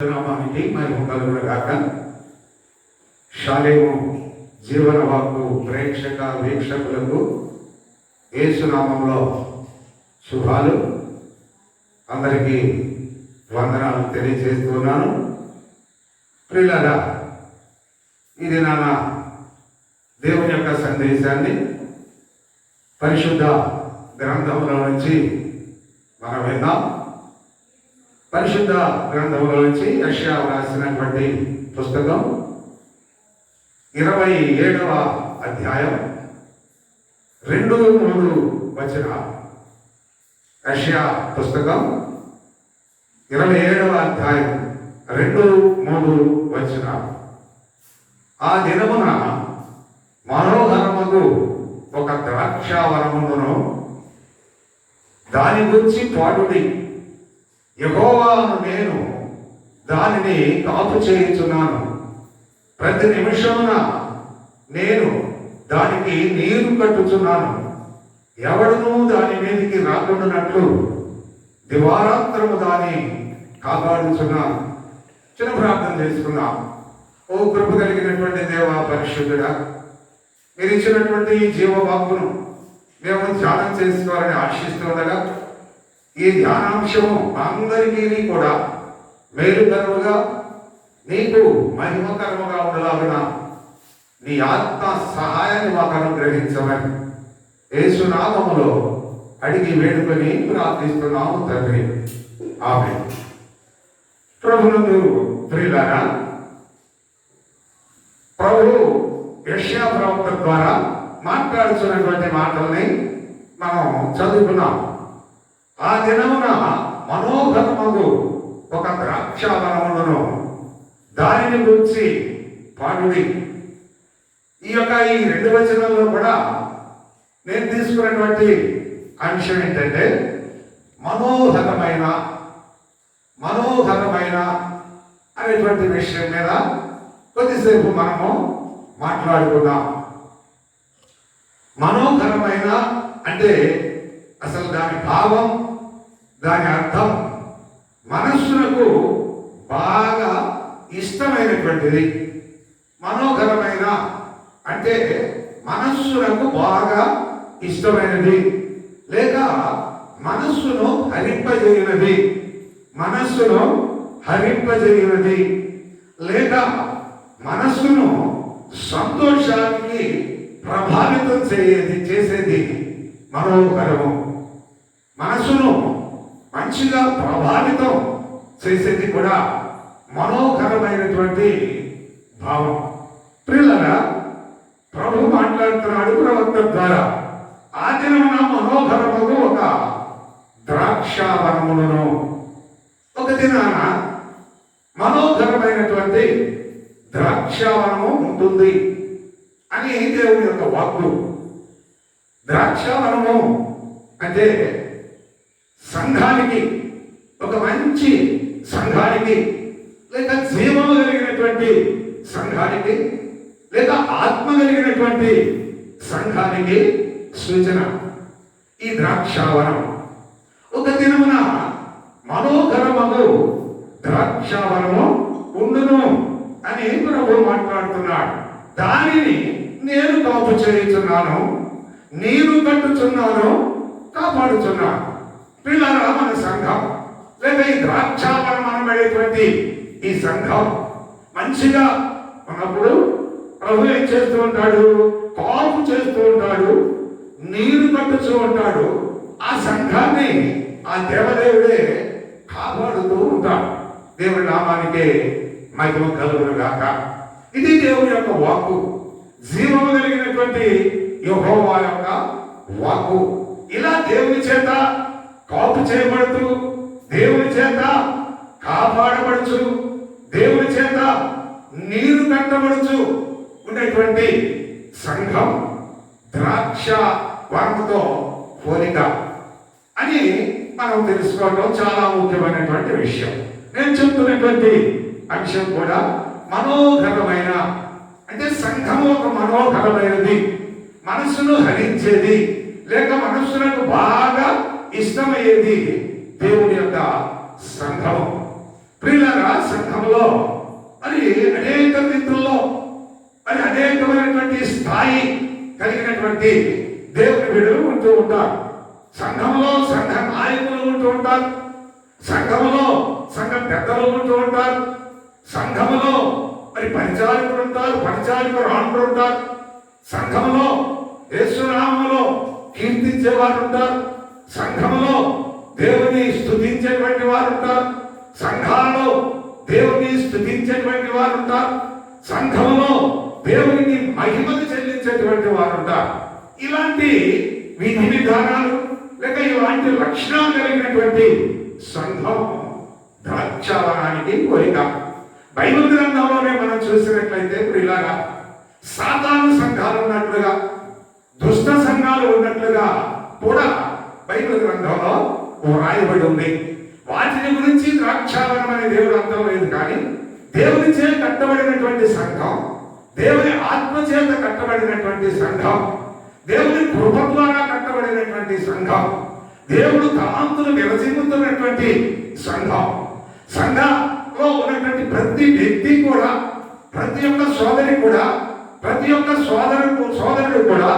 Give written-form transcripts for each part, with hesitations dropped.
నామానికి మహిమ కలుగునుగాక. షాలేము జీవన వాక్కు ప్రేక్షక వీక్షకులకు యేసునామంలో శుభాలు. అందరికీ వందనాలు తెలియజేస్తున్నాను. ప్రియులారా, ఇది నా దేవుని యొక్క సందేశాన్ని పరిశుద్ధ గ్రంథంలో నుంచి మనం విన్నాం. పరిశుద్ధ గ్రంథంలో నుంచి యెషయా రాసినటువంటి పుస్తకం 27వ అధ్యాయం 2-3 వచనాలు. యెషయా పుస్తకం 27వ అధ్యాయం 2-3 వచనాలు. ఆ దినమున మనోహరముగు ఒక ద్రాక్షావనమును దాని గురించి పాడుడి. యెహోవాను నేను దానిని కాపు చేయుచున్నాను. ప్రతి నిమిషమున నేను దానికి నీరు కట్టుచున్నాను. ఎవడునూ దాని మీదకి రాకుండానట్లు దివారాత్రము దాన్ని కాపాడుచున్నాను. చిన్న ప్రార్థన చేసుకున్నాం. ఓ కృప కలిగినటువంటి దేవా, పరిశుద్ధుడా, మీరు ఇచ్చినటువంటి ఈ జీవవాక్కును మేము ధ్యానం చేసుకోవాలని ఆశిస్తుండగా ఈ ధ్యానాంశము అందరికీ కూడా మేలుకరముగా నీకు మహిమకరముగా ఉండలాగున నీ ఆత్మ సహాయాన్ని మాకు అనుగ్రహించమని యేసునామములో అడిగి వేడుకొని ప్రార్థిస్తున్నాము తండ్రి, ఆమేన్. ప్రభునందు ప్రియులారా, ప్రభు యెషయా ప్రవక్త ద్వారా మాట్లాడుతున్నటువంటి మాటల్ని మనం చదువుకున్నాం. ఆ దినమున మనోహరమగు ఒక ద్రాక్షావనమును దానిని గురించి పాడుడి. ఈ 2 వచనాల్లో కూడా నేను తీసుకున్నటువంటి అంశం ఏంటంటే మనోహరమైన అనేటువంటి విషయం మీద కొద్దిసేపు మనము మాట్లాడుకుందాం. మనోహరమైన అంటే అసలు దాని భావం, దాని అర్థం మనస్సులకు బాగా ఇష్టమైనటువంటిది. మనోహరమైన అంటే మనస్సులకు బాగా ఇష్టమైనది, లేక మనస్సును హరింపజేయనది, లేక మనస్సును సంతోషానికి ప్రభావితం చేసేది మనోహరము. మనస్సును మంచిగా ప్రభావితం చేసేది కూడా మనోహరమైనటువంటి భావం. ప్రియులారా, ప్రభు మాట్లాడుతున్నాడు ప్రవక్త ద్వారా. ఆ దినమున మనోహరముగు ఒక ద్రాక్షావనమును, ఒక దినాన మనోహరమైనటువంటి ద్రాక్షావనము ఉంటుంది అని దేవుని యొక్క వాక్కు. ద్రాక్షావనము అంటే సంఘానికి, ఒక మంచి సంఘానికి, లేక జీవము కలిగినటువంటి సంఘానికి, లేక ఆత్మ కలిగినటువంటి సంఘానికి సూచన ఈ ద్రాక్షావనం. ఒక దినమున మనోహరమగు ద్రాక్షావనము ఉండును అని ప్రభు మాట్లాడుతున్నాడు. దానిని నేను కాపు చేయుచున్నాను, నీరు కట్టుచున్నాను, కాపాడుచున్నాను. పిల్లల మన సంఘం, లేదా ఈ ద్రాక్షావనం అనబడేటువంటి ఈ సంఘం మంచిగా ఉన్నప్పుడు ప్రభు ఏం చేస్తూ ఉంటాడు? కాపు చేస్తూ ఉంటాడు, నీరు కట్టుతూ ఉంటాడు. ఆ సంఘాన్ని ఆ దేవదేవుడే కాపాడుతూ ఉంటాడు. దేవుడి నామానికి మహిమ కలుగునుగాక. ఇది దేవుని యొక్క వాక్కు, జీవము కలిగినటువంటి యెహోవా యొక్క వాక్కు. ఇలా దేవుని చేత కాపు చేయబడుతూ, దేవుని చేత కాపాడబడుచు, దేవుని చేత నీరు కట్టబడుచు ఉండేటువంటి సంఘం ద్రాక్ష వనముతో పోలిక అని మనం తెలుసుకోవడం చాలా ముఖ్యమైనటువంటి విషయం. నేను చెప్తున్నటువంటి అంశం కూడా మనోహరమైన అంటే సంఘము ఒక మనోహరమైనది, మనసును హరించేది, లేక మనస్సులకు బాగా ఇష్టమయ్యేది దేవుని యొక్క సంఘం. ప్రియులారా, సంఘంలో మరి అనేక రీతుల్లో మరి అనేకమైనటువంటి స్థాయి కలిగినటువంటి దేవుని బిడ్డలు ఉంటూ ఉంటారు. సంఘంలో సంఘ నాయకులు ఉంటూ ఉంటారు, సంఘంలో సంఘ పెద్దలు ఉంటూ ఉంటారు, సంఘంలో మరి పరిచారకులు ఉంటారు, పరిచారకులు అంటూ ఉంటారు, సంఘంలో యేసునామములో కీర్తించే వారు ఉంటారు, సంఘంలో దేవుని స్తుతించేటువంటి వారు ఉంటారు, సంఘాలలో దేవుని స్తుతించేటువంటి వారు ఉంటారు, సంఘంలో దేవునికి మహిమను చెల్లించేటువంటి వారు ఉంటారు. ఇలాంటి విధి విధానాలు లేక ఇలాంటి లక్షణాలు కలిగినటువంటి సంఘం ద్రాక్షావనానికి కోరిక. బైబిల్ గ్రంథంలోనే మనం చూసినట్లయితే ఇలాగా సాతాను సంఘాలు ఉన్నట్లుగా, దుష్ట సంఘాలు ఉన్నట్లుగా కూడా బైబిల్ గ్రంథంలో రాయబడి ఉంది. వాటిని గురించి ద్రాక్షావనం అనే దేవుడు అర్థం లేదు, కానీ దేవుని చేత కట్టబడినటువంటి సంఘం, దేవుని ఆత్మ చేత కట్టబడినటువంటి సంఘం, దేవుని కృప ద్వారా కట్టబడినటువంటి సంఘం, దేవుడు తలాంతులు విరచిల్లుతున్నటువంటి సంఘం, సంఘంలో ఉన్నటువంటి ప్రతి వ్యక్తి కూడా, ప్రతి ఒక్క సోదరి కూడా, ప్రతి ఒక్క సోదరుడు కూడా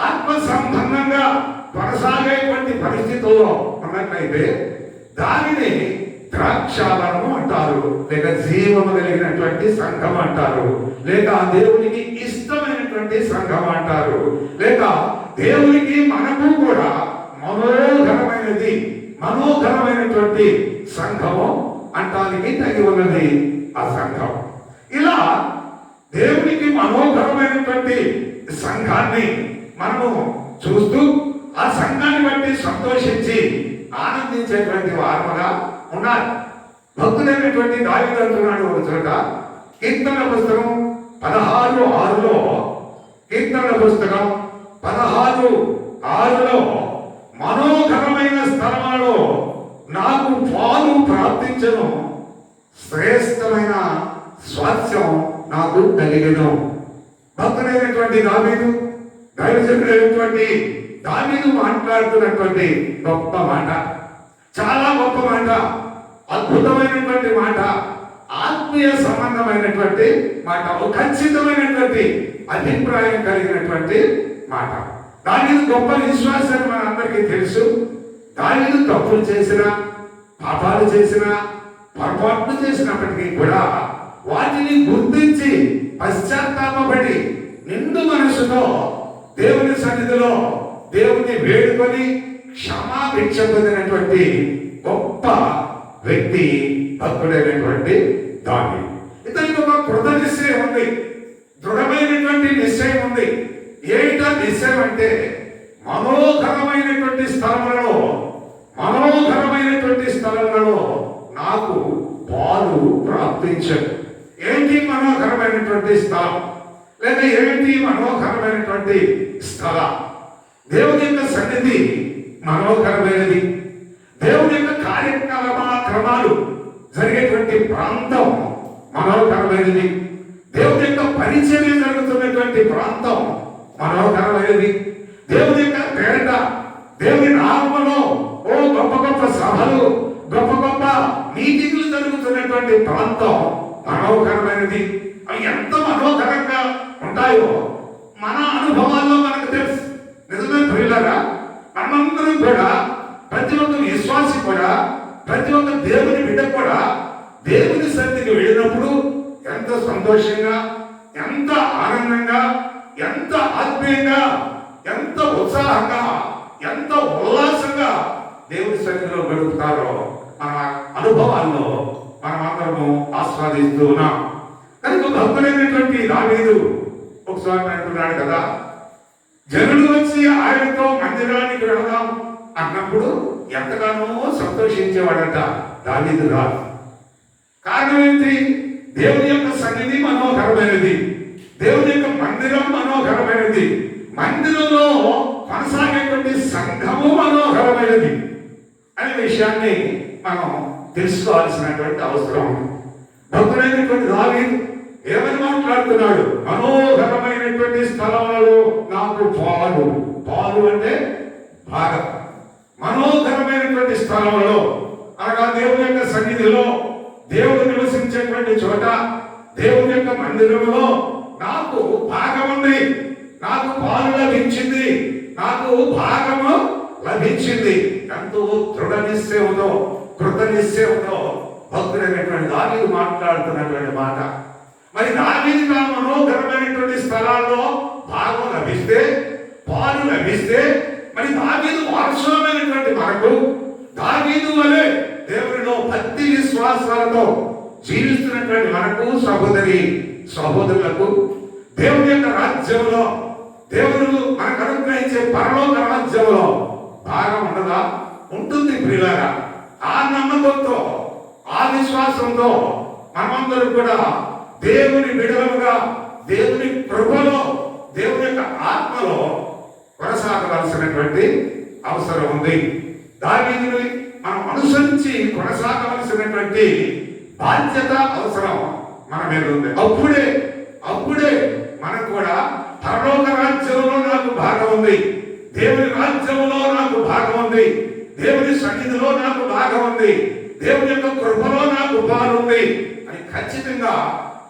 ఆత్మ సంబంధంగా కొనసాగేటువంటి పరిస్థితుల్లో ఉన్నట్లయితే దానిని ద్రాక్షావనము అంటారు, లేక జీవము కలిగినటువంటి సంఘం అంటారు, లేక దేవునికి ఇష్టమైనటువంటి సంఘం అంటారు, లేక దేవునికి మనకు కూడా మనోహరమైనటువంటి సంఘము అంటానికి తగి ఉన్నది ఆ సంఘం. ఇలా దేవునికి మనోహరమైనటువంటి సంఘాన్ని మనము చూస్తూ ఆ సంఘాన్ని బట్టి సంతోషించి ఆనందించేటువంటి వారముగా ఉన్నారు. భక్తుడైనటువంటి దావీదు అంటున్నాడు ఒక చోట, కీర్తన పుస్తకం 16:6లో, కీర్తన పుస్తకం 16:6లో, మనోహరమైన స్థలములలో నాకు పాలు ప్రాప్తించను, శ్రేష్టమైన స్వాస్థ్యం నాకు కలిగెను. భక్తుడైనటువంటి దావీదు, దైవజనుడైనటువంటి దావీదు మాట్లాడుతున్నటువంటి గొప్ప మాట, చాలా గొప్ప మాట, అద్భుతమైనటువంటి మాట, ఆత్మీయ సంబంధమైనటువంటి మాట, ఖచ్చితమైనటువంటి అభిప్రాయం కలిగినటువంటి మాట. దావీదు గొప్ప విశ్వాసాన్ని మనందరికీ తెలుసు. దావీదు తప్పులు చేసినా, పాపాలు చేసినా, పొరపాట్లు చేసినప్పటికీ కూడా వాటిని గుర్తించి పశ్చాత్తాపడి నిండు మనసుతో దేవుని సన్నిధిలో దేవుని వేడుకొని క్షమాభిక్ష పొందినటువంటి గొప్ప వ్యక్తి భక్తుడైనటువంటి దావీదు. ఇతనికి ఒక కృత నిశ్చయం ఉంది, దృఢమైనటువంటి నిశ్చయం ఉంది. ఏమిటా నిశ్చయం అంటే, మనోహరమైనటువంటి స్థలములలో నాకు పాలు ప్రాప్తించను. ఏంటి మనోహరమైనటువంటి స్థలం, లేక ఏమిటి మనోహరమైనటువంటి స్థలం? దేవుని యొక్క సన్నిధి మనోహరమైనది. దేవుని యొక్క కార్యక్రమాలు జరిగేటువంటి ప్రాంతం మనోహరమైనది. దేవుని యొక్క పరిచర్య జరుగుతున్నటువంటి ప్రాంతం మనోహరమైనది. దేవుని యొక్క పేట, దేవుని నామములో గొప్ప గొప్ప సభలు, గొప్ప గొప్ప మీటింగ్లు జరుగుతున్నటువంటి ప్రాంతం మనోహరమైనది. అవి ఎంత మనోహరంగా ఉంటాయో మన అనుభవాల్లో మనకు తెలుసు. నిజమే ప్రియులారా, మనమందరం కూడా, ప్రతి ఒక్క విశ్వాసి కూడా, ప్రతి ఒక్క దేవుని బిడ్డ కూడా దేవుని సన్నిధికి వెళ్ళినప్పుడు ఎంత సంతోషంగా, ఎంత ఆనందంగా, ఎంత ఆత్మీయంగా, ఎంత ఉత్సాహంగా, ఎంత ఉల్లాసంగా దేవుని సన్నిధిలో గడుపుతారో మన అనుభవాల్లో మనమందరము ఆస్వాదిస్తూ ఉన్నాం. కనుక భక్తులైనటువంటి దావీదు ఒకసారి అంటున్నాడు కదా, జనులు వచ్చి ఆయనతో మందిరానికి వెళదాం అన్నప్పుడు ఎంతగానో సంతోషించేవాడట దావీదు రాజు. కారణం ఏంటి? దేవుని యొక్క సన్నిధి మనోహరమైనది, దేవుని యొక్క మందిరం మనోహరమైనది, మందిరంలో కొనసాగేటువంటి సంఘము మనోహరమైనది అనే విషయాన్ని మనం తెలుసుకోవాల్సినటువంటి అవసరం ఉంది. భక్తుడైనటువంటి దావీదు ఏమని మాట్లాడుతున్నాడు? మనోహరమైనటువంటి స్థలములలో నాకు పాలు అంటే భాగం. మనోహరమైనటువంటి స్థలములలో అనగా దేవుని యొక్క సన్నిధిలో, చోట, దేవుని యొక్క మందిరంలో నాకు భాగం ఉంది, నాకు పాలు లభించింది, నాకు భాగము లభించింది. ఎంతో దృఢ నిశ్చయంతో, కృత నిశ్చయంతో భక్తుడైనటువంటి దావీదు మాట్లాడుతున్నటువంటి మాట. మరి దావీదు ఆ మనోహరమైనటువంటి స్థలాల్లో భాగం లభిస్తే, పాలు లభిస్తే, మరి దావీదు వారసులమైనటువంటి మనకు, దావీదు వలె దేవునిలో భక్తి విశ్వాసాలతో జీవిస్తున్నటువంటి మనకు, సహోదరి సహోదరులకు దేవుని యొక్క రాజ్యంలో, దేవుడు మనకు అనుగ్రహించే పరలోక రాజ్యంలో భాగం ఉండదా? ఉంటుంది ప్రియులారా. ఆ నమ్మకంతో, ఆ విశ్వాసంతో మనమందరం కూడా దేవుని బిడలుగా, దేవుని కృపలో, దేవుని యొక్క ఆత్మలో కొనసాగవలసినటువంటి అవసరం ఉంది. దావీదుని మనం అనుసరించి కొనసాగవలసినటువంటి బాధ్యత, అవసరం మన మీద ఉంది. అప్పుడే మనకు కూడా పరలోక రాజ్యంలో నాకు భాగం ఉంది, దేవుని రాజ్యంలో నాకు భాగం ఉంది, దేవుని సన్నిధిలో నాకు భాగం ఉంది, దేవుని యొక్క కృపలో నాకు పాలు ఉంది అని ఖచ్చితంగా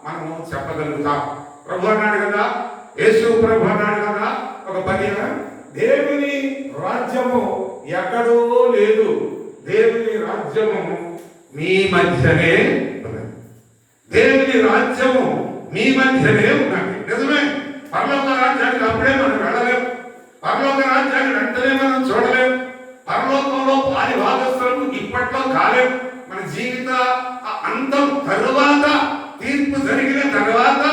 మనము చెప్పగలుగుతాం. ప్రభు అన్నాడు కదా, యేసు ప్రభు అన్నాడు కదా ఒక పర్యాయ, దేవుని రాజ్యము ఎక్కడో లేదు, దేవుని రాజ్యము మీ మధ్యనే ఉన్నది. దేవుని రాజ్యము మీ మధ్యనే ఉన్నది. నిజమే, పరలోక రాజ్యానికి అప్పుడే మనం వెళ్ళలేం, పరలోక రాజ్యాన్ని వెంటనే మనం చూడలేం, పరలోకంలో పాలి భాగస్థులకు ఇప్పట్లో కాలేం. మన జీవిత అంతం తరువాత, తీర్పు జరిగిన తర్వాత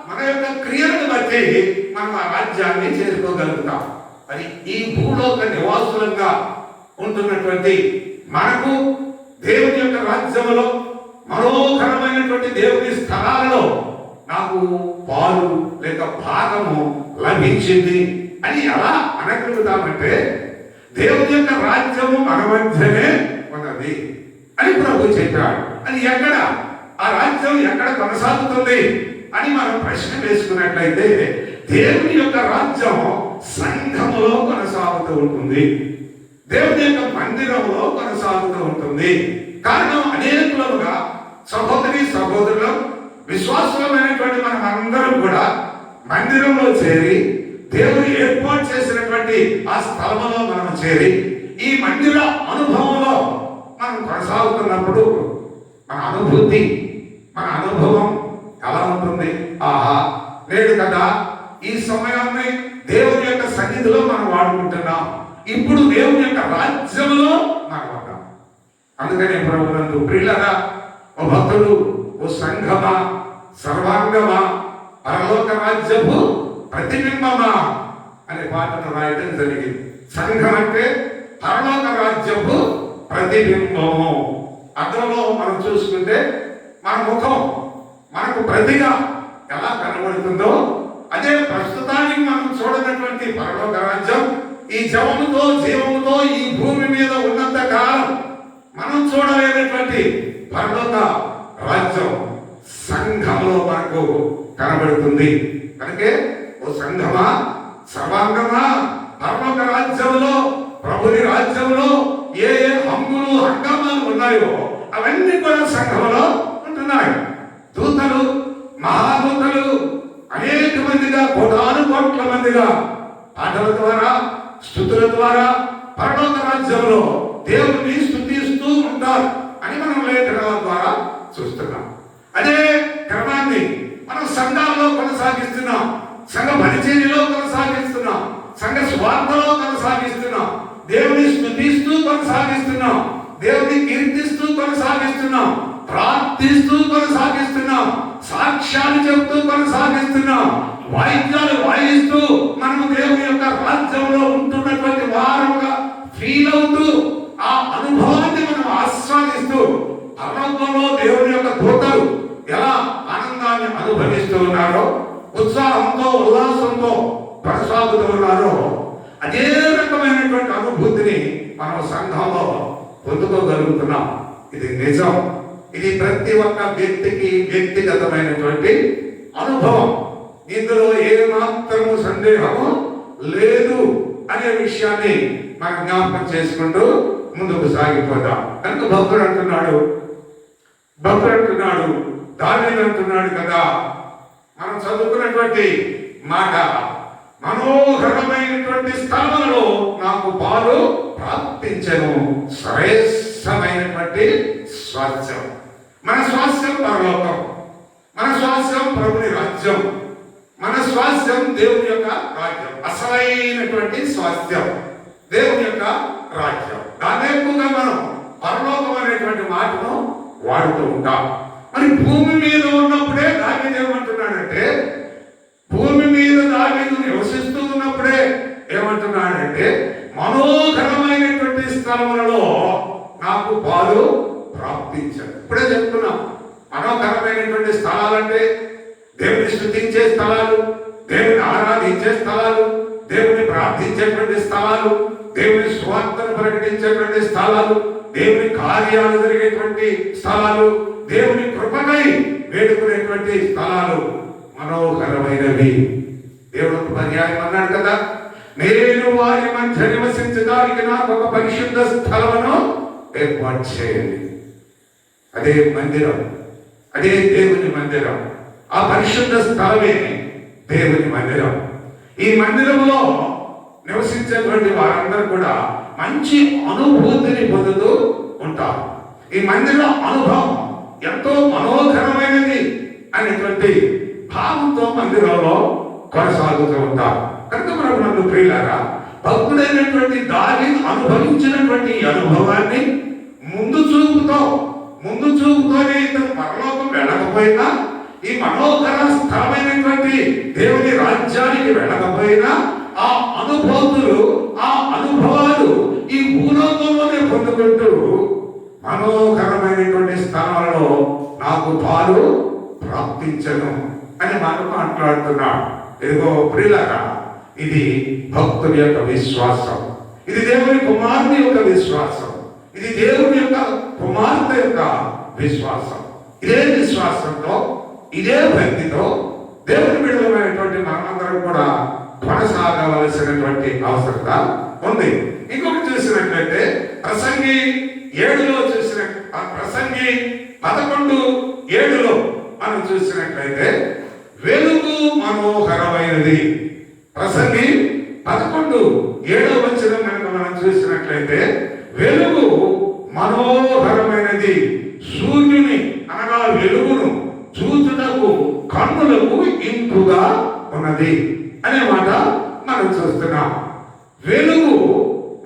మన యొక్క క్రియలను బట్టి మనం ఆ రాజ్యాన్ని చేరుకోగలుగుతాం. అది ఈ భూలోక నివాసులంగా ఉంటున్నటువంటి మనకు దేవుని యొక్క రాజ్యంలో, మనోహరమైనటువంటి దేవుని స్థలాలలో నాకు పాలు లేక భాగము లభించింది అని ఎలా అనగలుగుతామంటే, దేవుని యొక్క రాజ్యము మన మధ్యనే ఉన్నది అని ప్రభు చెప్పాడు. అది ఎక్కడ, ఆ రాజ్యం ఎక్కడ కొనసాగుతుంది అని మనం ప్రశ్న వేసుకున్నట్లయితే, దేవుని యొక్క రాజ్యం సంఘములో కొనసాగుతూ ఉంటుంది, దేవుని యొక్క మందిరంలో కొనసాగుతూ ఉంటుంది. కారణం అనేకులుగా సహోదరి సహోదరులు, విశ్వాసమైనటువంటి మనం అందరం కూడా మందిరంలో చేరి, దేవుడు ఏర్పాటు చేసినటువంటి ఆ స్థలంలో మనం చేరి, ఈ మందిర అనుభవంలో మనం కొనసాగుతున్నప్పుడు మన అనుభూతి, మన అనుభవం ఎలా ఉంటుంది? ఆహా, నేడు కదా ఈ సమయాన్ని దేవుని యొక్క సన్నిధిలో మనం వాడుకుంటున్నాం, ఇప్పుడు దేవుని యొక్క రాజ్యంలో మనం ఉన్నాం. అందుకనే ప్రభునందు ప్రియులారా, ఓ భక్తుడు, ఓ సంఘమా, సర్వాంగమా, పరలోక రాజ్యపు ప్రతిబింబమా అనే పాటను రాయడం జరిగింది. సంఘం అంటే పరలోక రాజ్యపు ప్రతిబింబము. అందులో మనం చూసుకుంటే మన ముఖం మనకు ప్రతిగా ఎలా కనబడుతుందో, అదే ప్రస్తుతానికి మనం చూడనటువంటి పరలోక రాజ్యం ఈ జవముతో జీవముతో ఈ భూమి మీద ఉన్నంత కాలం మనం చూడలేనటువంటి పరలోక రాజ్యం సంఘంలో మనకు కనబడుతుంది. అందుకే ఓ సంఘమా, సర్వాంగమా, పరలోక రాజ్యంలో, ప్రభుని రాజ్యంలో ఏ ఏ హంగులు హంగామాలు ఉన్నాయో అవన్నీ కూడా సంఘంలో ఉంటున్నాయి. దూతలు, మహాదూతలు అనేక మందిగా, కోటాను కోట్ల మందిగా పాటల ద్వారా, స్తుతుల ద్వారా పరలోక రాజ్యంలో దేవుని స్తుతిస్తూ ఉంటారు అని మనం లేఖనాల ద్వారా చూస్తున్నాం. అదే క్రమాన్ని మనం సంఘాల్లో కొనసాగిస్తున్నాం, సంఘ పరిచర్యలో కొనసాగిస్తున్నాం, సంఘ స్వార్థలో కొనసాగిస్తున్నాం, దేవుని స్తుతిస్తూ కొనసాగిస్తున్నాం, దేవుని కీర్తిస్తూ కొనసాగిస్తున్నాం, ప్రార్థిస్తూ కొనసాగిస్తున్నాం, సాక్ష్యాలు చెబుతూ కొనసాగిస్తున్నాం, వాయిద్యాలు వాయిస్తూ మనము దేవుని యొక్క రాజ్యంలో ఉంటున్నటువంటి వారముగా ఫీల్ అవుతూ ఆ అనుభవాన్ని మనం ఆస్వాదిస్తూ, పరలోకంలో దేవుని యొక్క దూతలు ఎలా ఆనందాన్ని అనుభవిస్తూ ఉన్నారో, ఉత్సాహంతో ఉల్లాసంతో కొనసాగుతూ ఉన్నారో, అదే రకమైనటువంటి అనుభూతిని మనం సంఘంలో పొందుకోగలుగుతున్నాం. ఇది నిజం. ఇది ప్రతి ఒక్క వ్యక్తికి వ్యక్తిగతమైనటువంటి అనుభవం. ఇందులో ఏ మాత్రము సందేహము లేదు అనే విషయాన్ని మనం జ్ఞాపకం చేసుకుంటూ ముందుకు సాగిపోదాం. కనుక భక్తుడు అంటున్నాడు, దావీదు అంటున్నాడు కదా, మనం చదువుకున్నటువంటి మాట, మనోహరమైనటువంటి స్థలములలో నాకు పాలు ప్రాప్తించెను, శ్రేష్టమైనటువంటి స్వాస్థ్యం. మన స్వాస్థ్యం పరలోకం, మన స్వాస్థ్యం ప్రభుని రాజ్యం, మన స్వాస్థ్యం దేవుని యొక్క రాజ్యం. అసలైనటువంటి స్వాస్థ్యం దేవుని యొక్క రాజ్యం. దాని ఎక్కువగా మనం పరలోకం అనేటువంటి మాటను వాడుతూ ఉంటాం. మరి భూమి మీద ఉన్నప్పుడే దావీదు ఏమంటున్నాడంటే, భూమి మీద దావీదు నివసిస్తూ ఉన్నప్పుడే ఏమంటున్నాడంటే, మనోహరమైనటువంటి స్థలములలో నాకు పాలు ప్రాప్తించాడు. ఇప్పుడే చెప్తున్నాం, మనోహరమైనటువంటి స్థలాలంటే దేవుని స్తుతించే స్థలాలు, దేవుని ఆరాధించే స్థలాలు, దేవుని ప్రార్థించేటువంటి స్థలాలు, దేవుని సువార్తను ప్రకటించేటువంటి స్థలాలు, దేవుని కార్యాలు జరిగేటువంటి స్థలాలు, దేవుని కృపకై వేడుకునేటువంటి స్థలాలు మనోహరమైనవి. దేవుడు పర్యాయం అన్నాడు కదా, నేను వారి మధ్య నివసించడానికి నాకు ఒక పరిశుద్ధ స్థలమును ఏర్పాటు చేయండి. అదే మందిరం, అదే దేవుని మందిరం. ఆ పరిశుద్ధ స్థలమే దేవుని మందిరం. ఈ మందిరంలో నివసించేటువంటి వారందరూ కూడా మంచి అనుభూతిని పొందుతూ ఉంటారు. ఈ మందిర అనుభవం ఎంతో మనోహరమైనది అనేటువంటి భావంతో మందిరంలో కొనసాగుతూ ఉంటారు. కనుక మనకు ప్రియులారా, భక్తుడైనటువంటి దావీదు అనుభవించినటువంటి ఈ అనుభవాన్ని ముందు చూపుతోనే ఇతను పరలోకం వెళ్ళకపోయినా, ఈ మనోహర స్థలమైనటువంటి దేవుని రాజ్యానికి వెళ్ళకపోయినా, ఆ అనుభవాలు ఈ భూలోకంలోనే పొందుకుంటూ మనోహరమైనటువంటి స్థానాలలో నాకు పాలు ప్రాప్తించను అని మనం మాట్లాడుతున్నాడు. ఇదిగో ప్రియులారా, ఇది భక్తుని యొక్క విశ్వాసం, ఇది దేవుని కుమారుని యొక్క విశ్వాసం, ఇది దేవుని యొక్క కుమార్తె యొక్క విశ్వాసం. ఇదే విశ్వాసంతో, ఇదే భక్తితో దేవుని బిడ్డలమైనటువంటి మనందరం కూడా కొనసాగవలసినటువంటి అవసరత ఉంది. ఇంకొకటి చూసినట్లయితే ప్రసంగి 7లో ప్రసంగి 11:7లో మనం చూసినట్లయితే వెలుగు మనోహరమైనది. ప్రసంగి 11:7 కనుక మనం చూసినట్లయితే వెలుగు మనోహరమైనది, సూర్యుని అనగా వెలుగును చూచుటకు కన్నులకు ఇంపుగా ఉన్నది అనే మాట మనం చూస్తున్నాం. వెలుగు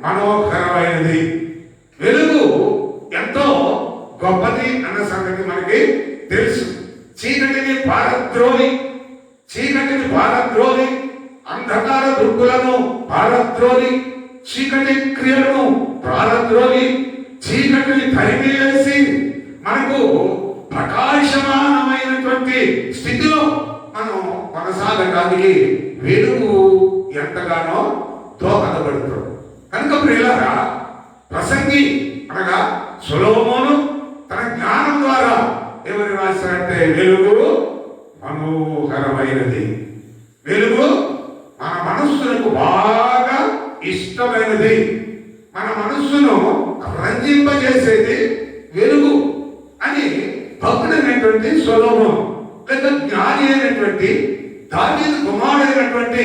మనోహరమైనది, వెలుగు ఎంతో గొప్పది అన్న సంగతి మనకి తెలుసు. చీకటిని పారద్రోలి అంధకార దుర్గులను పారద్రోలి, చీకటి క్రియలను పారద్రోలి, చీకటిని తరిమి వేసి మనకు ప్రకాశమానమైనటువంటి స్థితిలో మనం కొనసాగడానికి వెలుగు ఎంతగానో దోహదపడుతుంది. కనుక ప్రియులారా, ప్రసంగి అనగా సొలొమోను తన జ్ఞానం ద్వారా ఎవరు రాశారంటే వెలుగు మనోహరమైనది, వెలుగు మన మనస్సులకు బాగా ఇష్టమైనది, మన మనస్సును రంజింపజేసేది వెలుగు అని భక్తుడైనటువంటి సొలొమోను లేక జ్ఞాని అయినటువంటి దావీదు కుమారుడైనటువంటి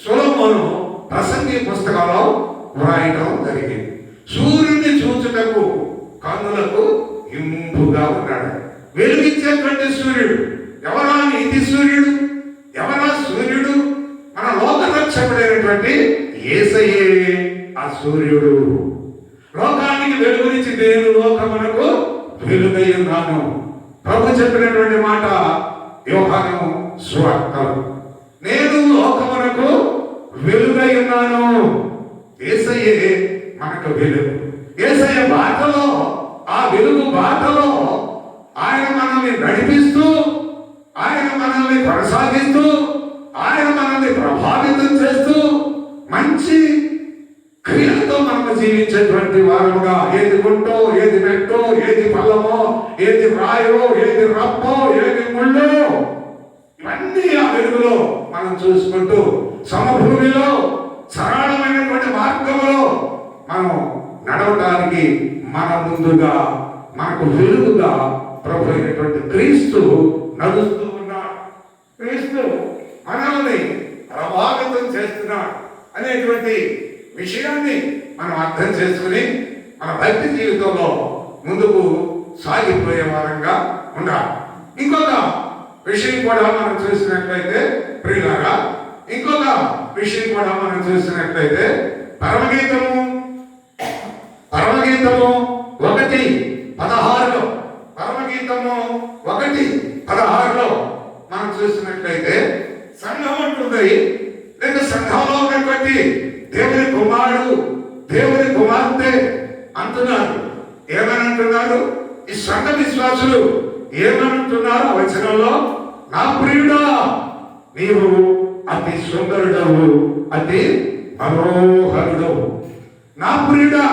సొలొమోను ప్రసంగి పుస్తకంలో వ్రాయడం జరిగింది. సూర్యుడిని చూచుటకు కన్నులకు ఇంపుగా ఉన్నాడు. వెలుగిచ్చేటువంటి సూర్యుడు ఎవరా? నీతి సూర్యుడు. ఎవరా సూర్యుడు? మన లోక రక్షకుడైనటువంటి యేసయ్యే ఆ సూర్యుడు. లోకానికి వెలుగునిచ్చి నేను లోకమునకు వెలుగై ఉన్నాను. ప్రభు చెప్పినటువంటి మాట యోహాను సువార్తలో, నేను లోకమునకు వెలుగై ఉన్నాను. యేసయ్యే మనకు వెలుగు. యేసయ్య బాటలో, ఆ వెలుగు బాటలో ఆయన మనల్ని నడిపిస్తూ, ఆయన మనల్ని కొనసాగిస్తూ, ఆయన మనల్ని ప్రభావితం చేస్తూ మంచి క్రియలతో మనము జీవించేటువంటి వారముగా, ఏది గుంటో, ఏది నెట్టో, ఏది పల్లమో, ఏది రాయో, ఏది రప్పో, ఏది ముళ్ళో, ఇవన్నీ ఆ వెలుగులో మనం చూసుకుంటూ సమభూమిలో సరళమైనటువంటి మార్గంలో మనం నడవడానికి మన ముందుగా మనకు వెలుగుగా ప్రభు అయినటువంటి క్రీస్తు నడుస్తూ ఉన్నాడు. క్రీస్తు మనల్ని ప్రభావితం చేస్తున్నాడు అనేటువంటి విషయాన్ని మనం అర్థం చేసుకుని మన భక్తి జీవితంలో ముందుకు సాగిపోయే వారంగా ఉండాలి. ఇంకొక విషయం కూడా మనం చూసినట్లయితే ప్రియులారా, ఇంకొక విషయం కూడా మనం చూసినట్లయితే పరమగీతము 1:16 పరమగీతము 1:16 మనం చూసినట్లయితే సంఘం ఉంటుంది, లేక సంఘంలో ఉన్నటువంటి దేవుని కుమారుడు దేవుని కుమార్తె అంటున్నారు. ఏమని అంటున్నారు? ఈ సంఘ విశ్వాసులు ఏమనంటున్నారు వచనంలో? నా ప్రియుడా నీవు అతి సుందరుడవు, అతి మనోహరుడవు. నా ప్రియుడా,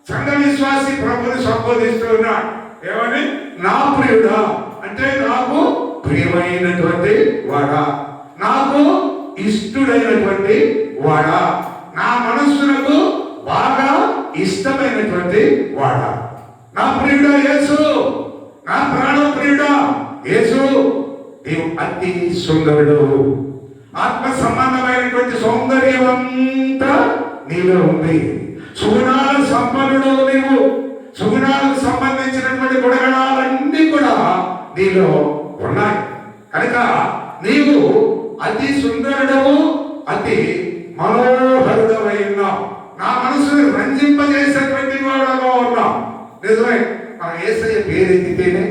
సంఘ విశ్వాసి ప్రభుని సంబోధిస్తూ ఉన్నాడు. ఏమని? నా ప్రియుడా అంటే నాకు ప్రియమైనటువంటి వాడా, నాకు ఇష్టడైనటువంటి వాడా, నా మనస్సునకు బాగా ఇష్టమైనటువంటి వాడా. నా ప్రియుడా యేసు, నా ప్రాణ ప్రియుడా యేసు, నీవు అతి సుందరుడు. ఆత్మ సంబంధమైనటువంటి సౌందర్యం అంతా నీలో ఉంది. సుగుణాల సంపన్నుడు నీవు. సుగుణాలకు సంబంధించినటువంటి గుణగణాలన్నీ కూడా నీలో ఉన్నాయి. కనుక నీవు అతి సుందరుడవు, అతి మనోహరుడవై ఉన్నావు. నా మనసుని రంజింపజేసేటువంటి వాడుగా ఉన్నావు. నిజమే, మనం యేసయ్య పేరెత్తితేనే,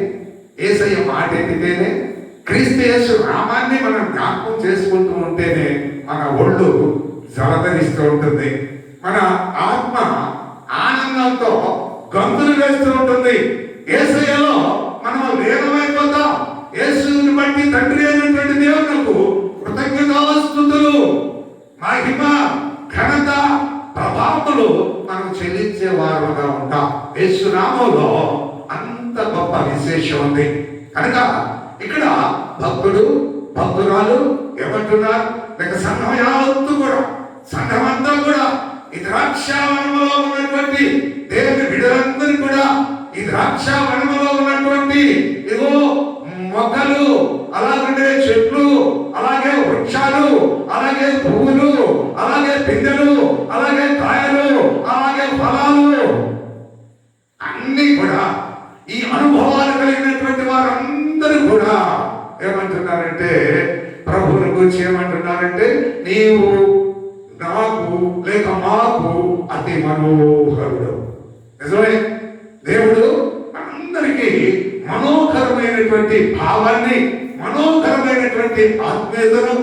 యేసయ్య మాట ఎత్తితేనే, క్రీస్తు యేసు నామాన్ని మనం జ్ఞాపకం చేసుకుంటూ ఉంటేనే మన ఒళ్ళు జలధరిస్తూ ఉంటుంది. మన ఆత్మ ఆనందంతో గంతులు వేస్తూ ఉంటుంది. యేసయ్యలో మనం లీనమైపోతాం. యేసుని బట్టి తండ్రి అయినటువంటి దేవునికి కృతజ్ఞతాస్తుతులు, మహిమ, ఘనత, ప్రభావములు మనం చెల్లించే వారుగా ఉంటాం. యేసు నామములో అంత గొప్ప విశేషం ఉంది. కనుక ఇక్కడ భక్తుడు భక్తురాలు ఏమంటున్నారు? లేక సంఘం యావత్తు కూడా, సంఘం అంతా కూడా ఈ ద్రాక్షావనములో ఉన్నటువంటి దేవుని బిడ్డలందరూ కూడా ఈ ద్రాక్షావనములో ఉన్నటువంటి ఇదిగో మొక్కలు, అలాగే చెట్లు, అలాగే వృక్షాలు, అలాగే పువ్వులు, అలాగే పిందెలు, అలాగే కాయలు, అలాగే ఫలాలు అన్ని కూడా ఈ అనుభవాలు కలిగినటువంటి వారందరూ కూడా ఏమంటున్నారంటే, ప్రభువుని గురించి ఏమంటున్నారంటే, నీవు నాకు లేక మాకు అతి మనోహరుడు. నిజమే, దేవుడు అందరికీ మనోహరమైనటువంటి భావాన్ని, మనోహరమైనటువంటి ఆత్మీయతను,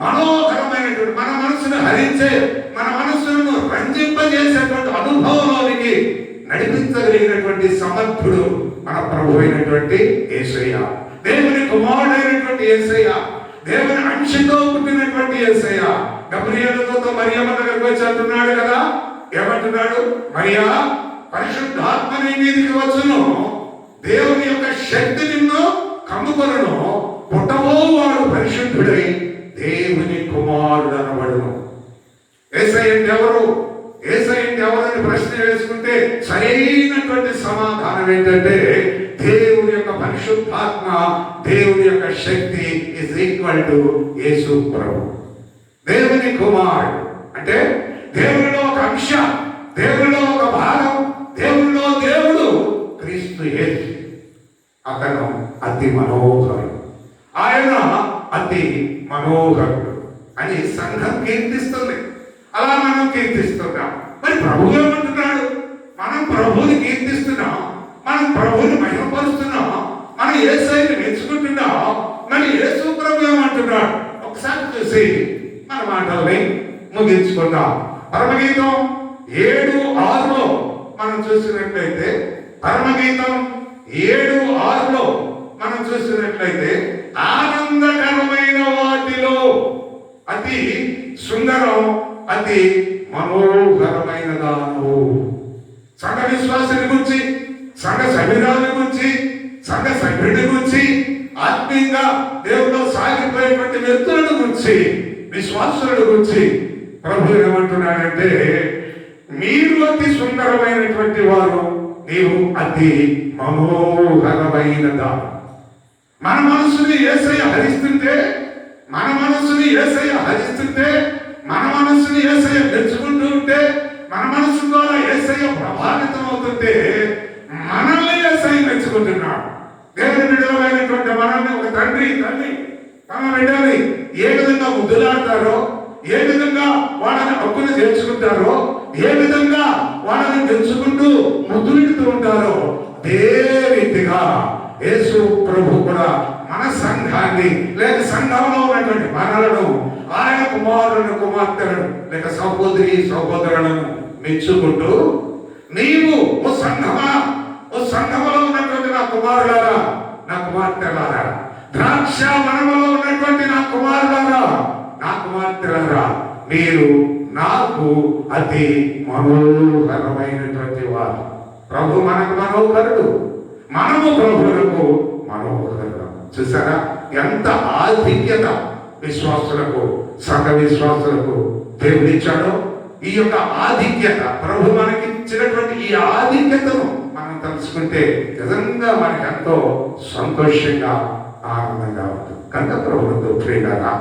మనోహరమైనటువంటి మన మనసును హరించే, మన మనసును రంజింపజేసేటువంటి అనుభవంలోనికి నడిపించగలిగినటువంటి సమర్థుడు మన ప్రభు అయినటువంటి యేసయ్య. దేవుని కుమారుడైనటువంటి యేసయ్య, దేవుని అంశతో పుట్టినటువంటి యేసయ్య. గబ్రియేలుతో మరియమ్మ దగ్గరికి వచ్చి అంటున్నాడు కదా, ఏమంటున్నాడు? మరియా, పరిశుద్ధాత్మ నీ మీదికి వచ్చును, దేవుని యొక్క శక్తి నిన్ను కమ్ముకొనును, పుట్టబోవాడు పరిశుద్ధుడై దేవుని కుమారుడు అనబడును. యేసయ్య అంటే ఎవరు? యేసయ్య అంటే ఎవరని ప్రశ్న వేసుకుంటే సరైనటువంటి సమాధానం ఏంటంటే, దేవుని యొక్క పరిశుద్ధాత్మ, దేవుని యొక్క శక్తి ఇస్ ఈక్వల్ టు యేసు ప్రభు. దేవుని కుమారుడు అంటే దేవునిలో ఒక అంశ, దేవునిలో ఒక భాగం, దేవునిలో దేవుడు క్రీస్తు యేసు. అతను అతి మనోహరుడు, ఆయన అతి మనోహరుడు అని సంఘం కీర్తిస్తుంది. అలా మనం కీర్తిస్తున్నాం. మరి ప్రభు ఏమంటున్నాడు? మనం ప్రభువుని కీర్తిస్తున్నాం, మనం ప్రభువుని మహిమపరుస్తున్నాం, మనం యేసయ్యని మెచ్చుకుంటున్నాం. మరి యేసు ప్రభు ఏమంటున్నాడు? ఒకసారి చూసి మన మాటల్ని ముగించుకుందాం. పరమగీతం 7:6 మనం చూసినట్లయితే, పరమగీతం 7:6 మనం చూసినట్లయితే, ఆనందకరమైన వాటిలో అతి సుందరం, అతి మనోహరమైన దాను. సంఘ విశ్వాసుని గురించి, సంఘ సభ్యురాల గురించి, సంఘ సభ్యుడి గురించి, ఆత్మీయంగా దేవుడు సాగిపోయేటువంటి వ్యక్తులను గురించి, విశ్వాసుల గురించి ప్రభు ఏమంటున్నాడంటే, మీరు అతి సుందరమైనటువంటి వారు, నీవు అతి మనోహరమైన దానం. మన మనసుని యేసయ్య హరిస్తుంటే, మన మనసుని యేసయ్య హరిస్తుంటే, మన మనసుని యేసయ్య తెచ్చుకుంటూ ఉంటే, మన మనసు ద్వారా యేసయ్య ప్రభావితం అవుతుంటే మనల్ని యేసయ్య మెచ్చుకుంటున్నాడు. దేవుని బిడ్డలమైనటువంటి మనల్ని ఒక తండ్రి తమ బిడ్డల్ని ఏ విధంగా ముద్దులాడతారో, ఏ విధంగా వాళ్ళని హక్కును చేర్చుకుంటారో, ఏ విధంగా వాళ్ళని పెంచుకుంటూ ముద్దులిడుతూ ఉంటారో, అదే రీతిగా యేసు ప్రభు కూడా మన సంఘాన్ని లేక సంఘంలో ఉన్నటువంటి మనలను, ఆయన కుమారులను కుమార్తెలను లేక సహోదరులను మెచ్చుకుంటూ, నీవు ఓ సంఘములో ఉన్నటువంటి నా కుమారులారా, నా కుమార్తెలారా, ద్రాక్ష వనములో ఉన్నటువంటి నా కుమారులారా, నా కుమార్తెలారా, మీరు నాకు అతి మనోహరమైనటువంటి వారు. ప్రభు మనకు మనోహరుడు, మనము ప్రభువులకు మనోహరుడు. చూసారా ఎంత ఆధిక్యత విశ్వాసులకు, సంఘ విశ్వాసులకు దేవుడిచ్చాడో. ఈ యొక్క ఆధిక్యత, ప్రభు మనకి ఇచ్చినటువంటి ఈ ఆధిక్యతను మనం తలుచుకుంటే నిజంగా మనకి ఎంతో సంతోషంగా ఆనందంగా ఉంటుంది. కనుక ప్రభుత్వ ప్రియులారా,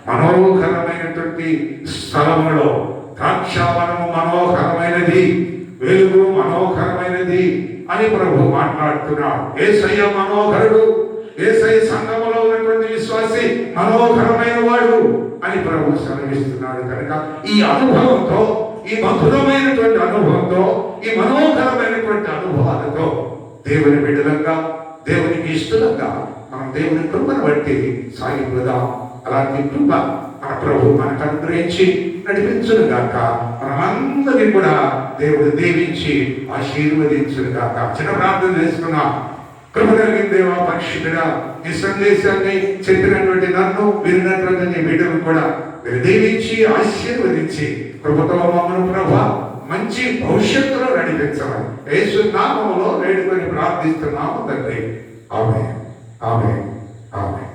మనోహరమైనటువంటి స్థలములో ద్రాక్షావనము మనోహరమైనది, వెలుగు మనోహరమైనది అని ప్రభు మాట్లాడుతున్నాడు. యేసయ్య మనోహరుడు, యేసయ్య సంఘములో ఉన్నటువంటి విశ్వాసి మనోహరమైన వాడు అని ప్రభు సెలవిస్తున్నాడు. కనుక ఈ అనుభవంతో, ఈ మధురమైనటువంటి అనుభవంతో, ఈ మనోహరమైనటువంటి అనుభవాలతో దేవుని బిడ్డలంగా, దేవునికి ఇష్టంగా మనం దేవుని కృపను బట్టి సాగిపోదాం. అలాంటి కృప మన ప్రభు మనకు అనుగ్రహించి నడిపించును గాక. మనమందరినీ కూడా దేవుడు దీవించి ఆశీర్వదించును గాక. చిన్న ప్రార్థన చేసుకున్నాం. కృప కలిగిన దేవా, పరిశుద్ధుడా, ఈ సందేశాన్ని చెప్పినటువంటి నన్ను విన్నటువంటి నీ బిడ్డను కూడా మీరు దీవించి ఆశీర్వదించి కృపతో మమ్మల్ని ప్రభా మంచి భవిష్యత్తులో నడిపించమని యేసు నామములో వేడుకొని ప్రార్థిస్తున్నాము తండ్రి. ఆమేన్, ఆమేన్, ఆమేన్.